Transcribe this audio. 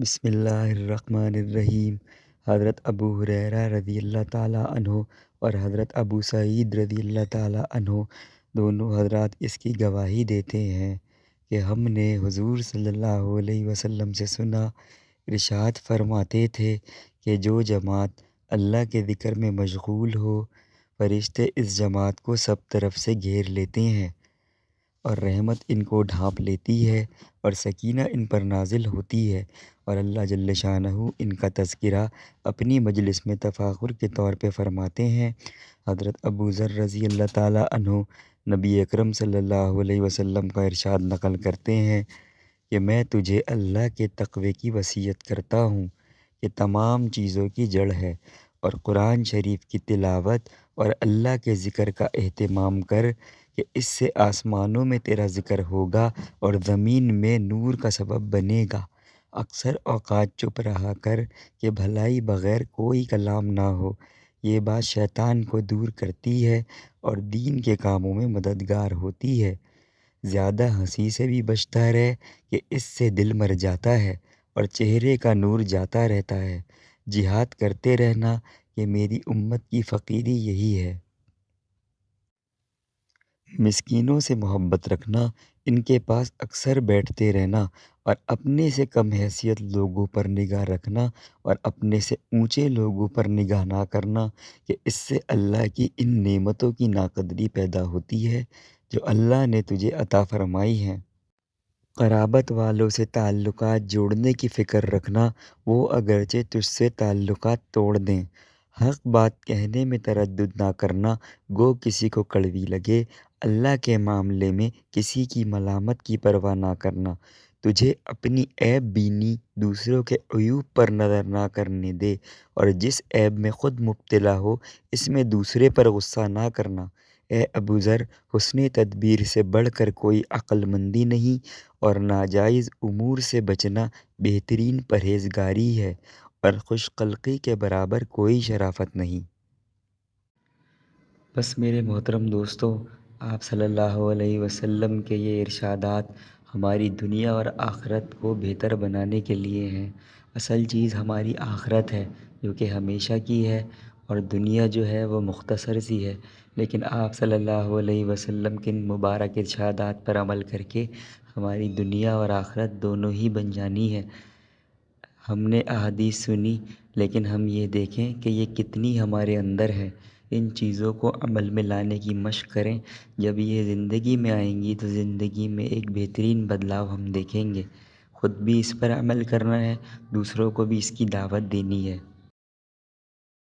بسم اللہ الرحمن الرحیم۔ حضرت ابو ہریرہ رضی اللہ تعالیٰ عنہ اور حضرت ابو سعید رضی اللہ تعالیٰ عنہ دونوں حضرات اس کی گواہی دیتے ہیں کہ ہم نے حضور صلی اللہ علیہ وسلم سے سنا، ارشاد فرماتے تھے کہ جو جماعت اللہ کے ذکر میں مشغول ہو، فرشتے اس جماعت کو سب طرف سے گھیر لیتے ہیں اور رحمت ان کو ڈھانپ لیتی ہے اور سکینہ ان پر نازل ہوتی ہے، اور اللہ جل شانہ ان کا تذکرہ اپنی مجلس میں تفاخر کے طور پہ فرماتے ہیں۔ حضرت ابو ذر رضی اللہ تعالیٰ عنہ نبی اکرم صلی اللہ علیہ وسلم کا ارشاد نقل کرتے ہیں کہ میں تجھے اللہ کے تقوی کی وصیت کرتا ہوں کہ تمام چیزوں کی جڑ ہے، اور قرآن شریف کی تلاوت اور اللہ کے ذکر کا اہتمام کر کہ اس سے آسمانوں میں تیرا ذکر ہوگا اور زمین میں نور کا سبب بنے گا۔ اکثر اوقات چپ رہا کر کہ بھلائی بغیر کوئی کلام نہ ہو، یہ بات شیطان کو دور کرتی ہے اور دین کے کاموں میں مددگار ہوتی ہے۔ زیادہ ہنسی سے بھی بچتا رہے کہ اس سے دل مر جاتا ہے اور چہرے کا نور جاتا رہتا ہے۔ جہاد کرتے رہنا کہ میری امت کی فقیری یہی ہے۔ مسکینوں سے محبت رکھنا، ان کے پاس اکثر بیٹھتے رہنا، اور اپنے سے کم حیثیت لوگوں پر نگاہ رکھنا اور اپنے سے اونچے لوگوں پر نگاہ نہ کرنا کہ اس سے اللہ کی ان نعمتوں کی ناقدری پیدا ہوتی ہے جو اللہ نے تجھے عطا فرمائی ہیں۔ قرابت والوں سے تعلقات جوڑنے کی فکر رکھنا، وہ اگرچہ تجھ سے تعلقات توڑ دیں۔ حق بات کہنے میں تردد نہ کرنا، گو کسی کو کڑوی لگے۔ اللہ کے معاملے میں کسی کی ملامت کی پرواہ نہ کرنا، تجھے اپنی عیب بینی دوسروں کے عیوب پر نظر نہ کرنے دے، اور جس عیب میں خود مبتلا ہو اس میں دوسرے پر غصہ نہ کرنا۔ اے ابو ذر، حسن تدبیر سے بڑھ کر کوئی عقل مندی نہیں، اور ناجائز امور سے بچنا بہترین پرہیزگاری ہے، اور خوش خلقی کے برابر کوئی شرافت نہیں۔ بس میرے محترم دوستو، آپ صلی اللہ علیہ وسلم کے یہ ارشادات ہماری دنیا اور آخرت کو بہتر بنانے کے لیے ہیں۔ اصل چیز ہماری آخرت ہے جو کہ ہمیشہ کی ہے، اور دنیا جو ہے وہ مختصر سی ہے، لیکن آپ صلی اللہ علیہ وسلم کے ان مبارک ارشادات پر عمل کر کے ہماری دنیا اور آخرت دونوں ہی بن جانی ہے۔ ہم نے احادیث سنی، لیکن ہم یہ دیکھیں کہ یہ کتنی ہمارے اندر ہے۔ ان چیزوں کو عمل میں لانے کی مشق کریں، جب یہ زندگی میں آئیں گی تو زندگی میں ایک بہترین بدلاؤ ہم دیکھیں گے۔ خود بھی اس پر عمل کرنا ہے، دوسروں کو بھی اس کی دعوت دینی ہے۔